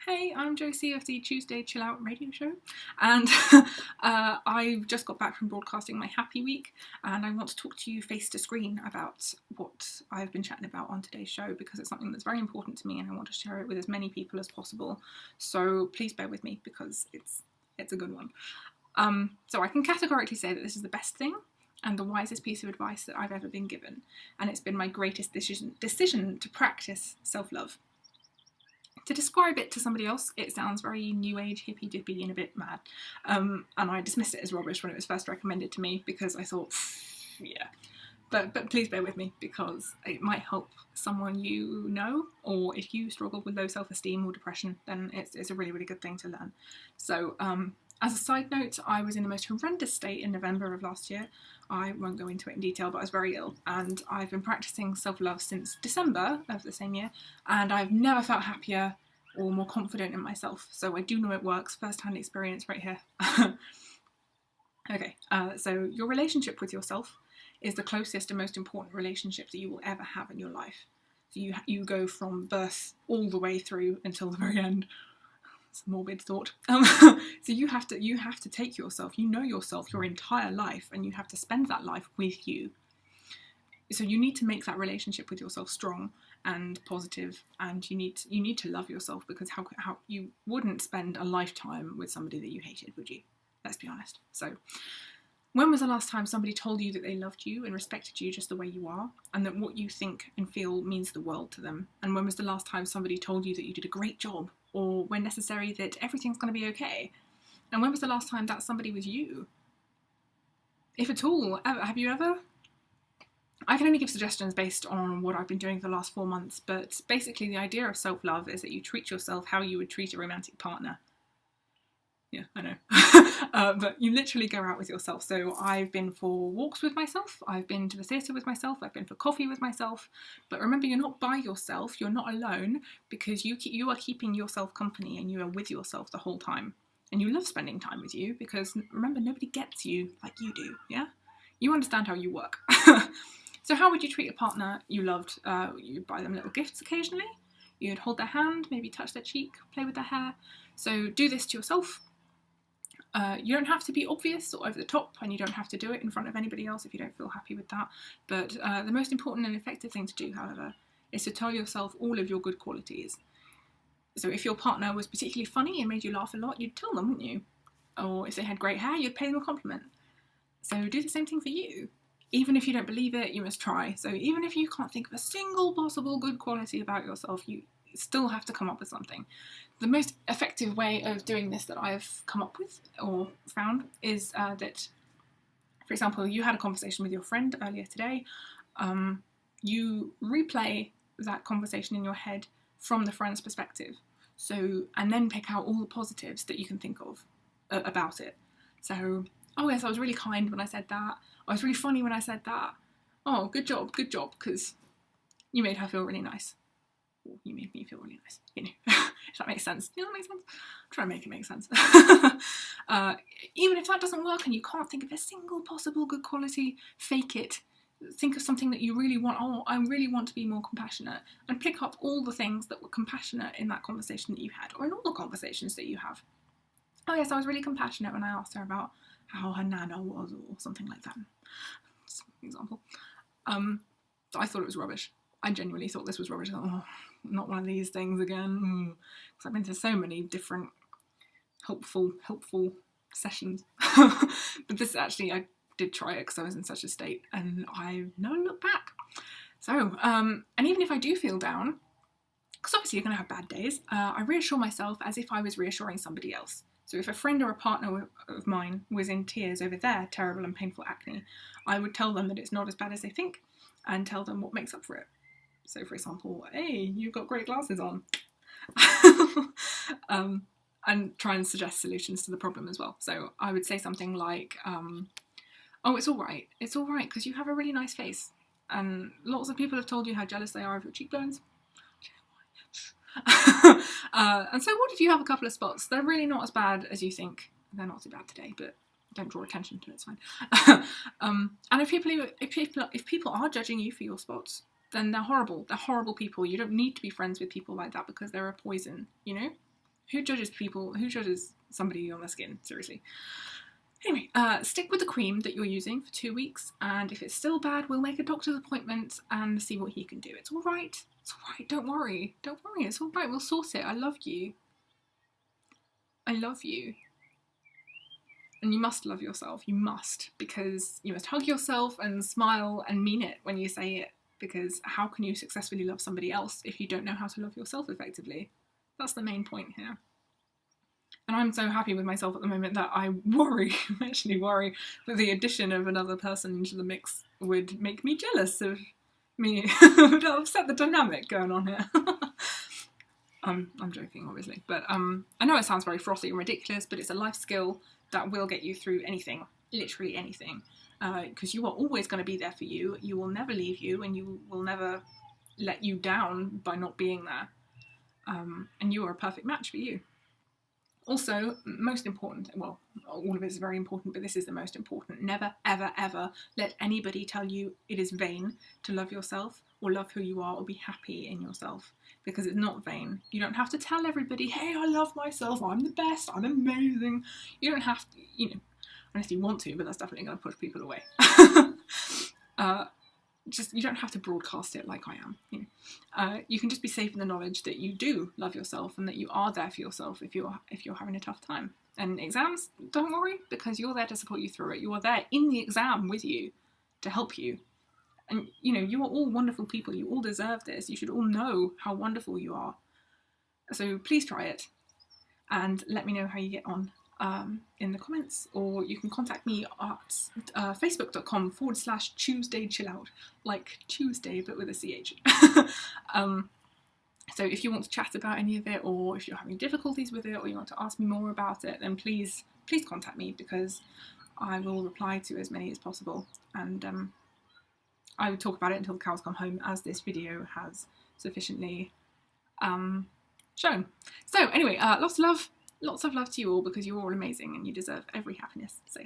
Hey, I'm Josie of the Tuesday Chill Out radio show, and I just got back from broadcasting my Happy Week, and I want to talk to you face to screen about what I've been chatting about on today's show because it's something that's very important to me, and I want to share it with as many people as possible. So please bear with me because it's a good one. So I can categorically say that this is the best thing and the wisest piece of advice that I've ever been given, and it's been my greatest decision to practice self-love. To describe it to somebody else, it sounds very new age, hippy dippy, and a bit mad. And I dismissed it as rubbish when it was first recommended to me because I thought, yeah. But please bear with me because it might help someone you know, or if you struggle with low self-esteem or depression, then it's a really, really good thing to learn. So, as a side note, I was in the most horrendous state in November of last year. I won't go into it in detail, but I was very ill, and I've been practicing self-love since December of the same year, and I've never felt happier or more confident in myself. So I do know it works, first-hand experience right here. Okay, so your relationship with yourself is the closest and most important relationship that you will ever have in your life. So you go from birth all the way through until the very end. It's a morbid thought. So you have to take yourself, you know yourself your entire life, and you have to spend that life with you. So you need to make that relationship with yourself strong and positive, and you need to love yourself, because how you wouldn't spend a lifetime with somebody that you hated, would you? Let's be honest. So when was the last time somebody told you that they loved you and respected you just the way you are, and that what you think and feel means the world to them? And when was the last time somebody told you that you did a great job, or when necessary that everything's going to be okay? And when was the last time that somebody was you? If at all, ever, have you ever? I can only give suggestions based on what I've been doing for the last 4 months, but basically the idea of self-love is that you treat yourself how you would treat a romantic partner. Yeah, I know. But you literally go out with yourself. So I've been for walks with myself, I've been to the theatre with myself, I've been for coffee with myself. But remember, you're not by yourself, you're not alone, because you are keeping yourself company and you are with yourself the whole time. And you love spending time with you because, remember, nobody gets you like you do, yeah? You understand how you work. So how would you treat a partner you loved? You'd buy them little gifts occasionally. You'd hold their hand, maybe touch their cheek, play with their hair. So do this to yourself. You don't have to be obvious or over the top, and you don't have to do it in front of anybody else if you don't feel happy with that. But the most important and effective thing to do, however, is to tell yourself all of your good qualities. So if your partner was particularly funny and made you laugh a lot, you'd tell them, wouldn't you? Or if they had great hair, you'd pay them a compliment. So do the same thing for you. Even if you don't believe it, you must try. So even if you can't think of a single possible good quality about yourself, you still have to come up with something. The most effective way of doing this that I've come up with or found is that, for example, you had a conversation with your friend earlier today. You replay that conversation in your head from the friend's perspective. So, and then pick out all the positives that you can think of about it. So, oh yes, I was really kind when I said that. I was really funny when I said that. Oh, good job, because you made her feel really nice. Or you made me feel really nice, you know. If that makes sense. You know, that makes sense? I'm trying to make it make sense. Even if that doesn't work and you can't think of a single possible good quality, fake it. Think of something that you really want. Oh, I really want to be more compassionate. And pick up all the things that were compassionate in that conversation that you had, or in all the conversations that you have. Oh yes, I was really compassionate when I asked her about how her nana was, or something like that. Just an example. I thought it was rubbish. I genuinely thought this was rubbish. I thought, oh, not one of these things again. Because I've been to so many different helpful sessions. But this actually, I did try it because I was in such a state, and I've never looked back. So, and even if I do feel down, because obviously you're going to have bad days, I reassure myself as if I was reassuring somebody else. So if a friend or a partner of mine was in tears over their terrible and painful acne, I would tell them that it's not as bad as they think, and tell them what makes up for it. So for example, hey, you've got great glasses on. And try and suggest solutions to the problem as well. So I would say something like, oh, it's all right, because you have a really nice face. And lots of people have told you how jealous they are of your cheekbones. And so what if you have a couple of spots? They're really not as bad as you think. They're not too bad today, but don't draw attention to it, it's fine. And if people are judging you for your spots, then they're horrible. They're horrible people. You don't need to be friends with people like that because they're a poison, you know? Who judges people? Who judges somebody on their skin? Seriously. Anyway, stick with the cream that you're using for 2 weeks, and if it's still bad, we'll make a doctor's appointment and see what he can do. It's all right. It's all right. Don't worry. Don't worry. It's all right. We'll sort it. I love you. I love you. And you must love yourself. You must, because you must hug yourself and smile and mean it when you say it, because how can you successfully love somebody else if you don't know how to love yourself effectively? That's the main point here. And I'm so happy with myself at the moment that I actually worry that the addition of another person into the mix would make me jealous of me. Would upset the dynamic going on here. I'm joking, obviously. But I know it sounds very frothy and ridiculous, but it's a life skill that will get you through anything, literally anything. Because you are always going to be there for you. You will never leave you, and you will never let you down by not being there. And you are a perfect match for you. Also, most important, well, all of it is very important, but this is the most important. Never, ever, ever let anybody tell you it is vain to love yourself or love who you are or be happy in yourself, because it's not vain. You don't have to tell everybody, hey, I love myself, I'm the best, I'm amazing. You don't have to, unless you want to, but that's definitely going to push people away. You don't have to broadcast it like I am. You can just be safe in the knowledge that you do love yourself and that you are there for yourself if you're having a tough time. And exams, don't worry, because you're there to support you through it. You are there in the exam with you to help you. And you are all wonderful people. You all deserve this. You should all know how wonderful you are. So please try it and let me know how you get on. In the comments, or you can contact me at facebook.com/Tuesday Chill Out, like Tuesday but with a CH. So if you want to chat about any of it, or if you're having difficulties with it, or you want to ask me more about it, then please contact me, because I will reply to as many as possible, and I will talk about it until the cows come home, as this video has sufficiently shown. So anyway, lots of love to you all, because you're all amazing and you deserve every happiness. So